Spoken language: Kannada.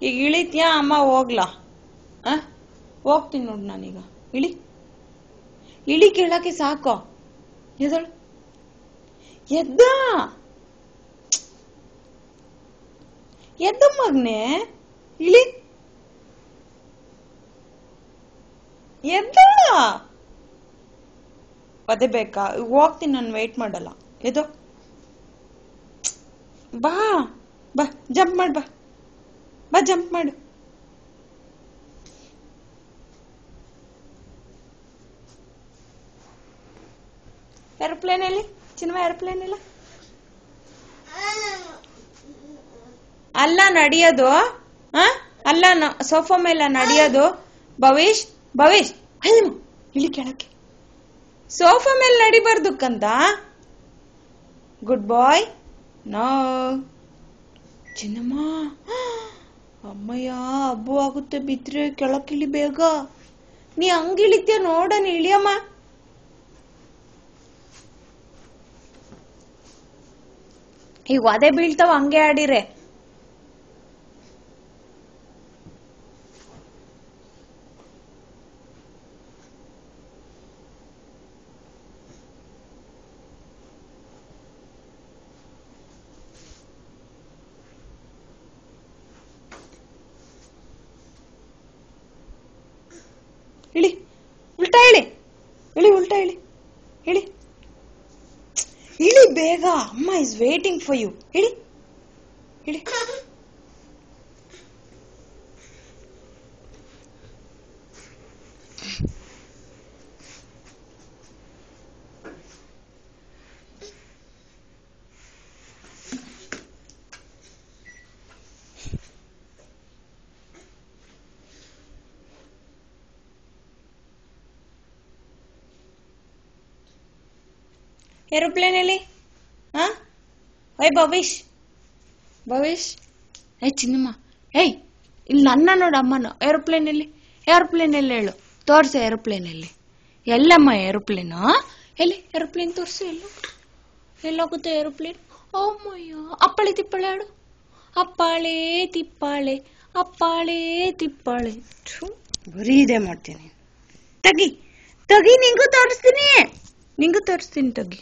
ಈಗ ಇಳಿತ್ಯಾ ಅಮ್ಮ ಹೋಗ್ಲಾ? ಹೋಗ್ತೀನಿ ನೋಡು ನಾನೀಗ. ಇಳಿ ಕೇಳಕ್ಕೆ ಸಾಕೋ. ಎದಳು ಎದ್ದ ಎದ್ದು ಮಗ್ನೆ, ಇಳಿ ಎದ್ದಳ. ಅದೇ ಬೇಕಾ? ಹೋಗ್ತೀನಿ, ನಾನು ವೇಟ್ ಮಾಡಲ್ಲ. ಎದೋ ಬಾ ಬಾ, ಜಂಪ್ ಮಾಡು, ಬಾ ಬಾ, ಜಂಪ್ ಮಾಡು. ಏರೋಪ್ಲೇನ್ ಅಲ್ಲಿ ಚಿನ್ವ, ಏರೋಪ್ಲೇನ್ ಇಲ್ಲ ಅಲ್ಲ ನಡೆಯೋದು. ಅಲ್ಲ ಸೋಫಾ ಮೇಲೆ ನಡೆಯೋದು. ಭವಿಷ್ ಭವಿಷ್ ಇಳಿ ಕೆಳಕ್ಕೆ. ಸೋಫಾ ಮೇಲೆ ನಡಿಬಾರ್ದಕ್ಕಂತ. ಗುಡ್ ಬಾಯ್. ನೋ ಚಿನ್ನಮ್ಮ, ಅಮ್ಮಯ್ಯ ಹಬ್ಬು ಆಗುತ್ತೆ ಬಿದ್ರೆ. ಕೆಳಕ್ಕಿಳಿ ಬೇಗ. ನೀ ಹಂಗಿಳಿತ್ಯ ನೋಡಣ, ಇಳಿಯಮ್ಮ. ಈಗ ಅದೇ ಬೀಳ್ತಾವ, ಹಂಗೆ ಆಡಿರೆ. ಇಳಿ, ಉಲ್ಟಾ ಇಳಿ, ಇಳಿ, ಉಲ್ಟಾ ಇಳಿ, ಇಳಿ, ಇಳಿ ಬೇಗ. ಅಮ್ಮ ಇಸ್ ವೇಟಿಂಗ್ ಫಾರ್ ಯು. ಇಳಿ, ಇಳಿ. ಏರೋಪ್ಲೇನ್ ಅಲ್ಲಿ ಓಯ್ ಭವಿಷ್, ಭವಿಷ್. ಚಿನ್ನಮ್ಮ, ಇಲ್ಲಿ ನನ್ನ ನೋಡ ಅಮ್ಮನ. ಏರೋಪ್ಲೇನ್ ಅಲ್ಲಿ, ಏರೋಪ್ಲೇನ್ ಎಲ್ಲಿ ಹೇಳು, ತೋರ್ಸ. ಏರೋಪ್ಲೇನ್ ಅಲ್ಲಿ ಎಲ್ಲಮ್ಮ? ಏರೋಪ್ಲೇನ್ ಎಲ್ಲಿ? ಏರೋಪ್ಲೇನ್ ತೋರ್ಸು. ಎಲ್ಲೋಗುತ್ತೆ ಏರೋಪ್ಲೇನ್? ಅಮ್ಮಯ್ಯ, ಅಪ್ಪಳೆ ತಿಪ್ಪಳೆ ಆಡು. ಅಪ್ಪಾಳೆ ತಿಪ್ಪಾಳೆ, ಅಪ್ಪಾಳೆ ತಿಪ್ಪಾಳೆ. ಬರೀ ಇದೆ ಮಾಡ್ತೀನಿ. ತಗಿ ತಗಿ, ನಿಂಗೂ ತೋರಿಸ್ತೀನಿ, ತಗಿ.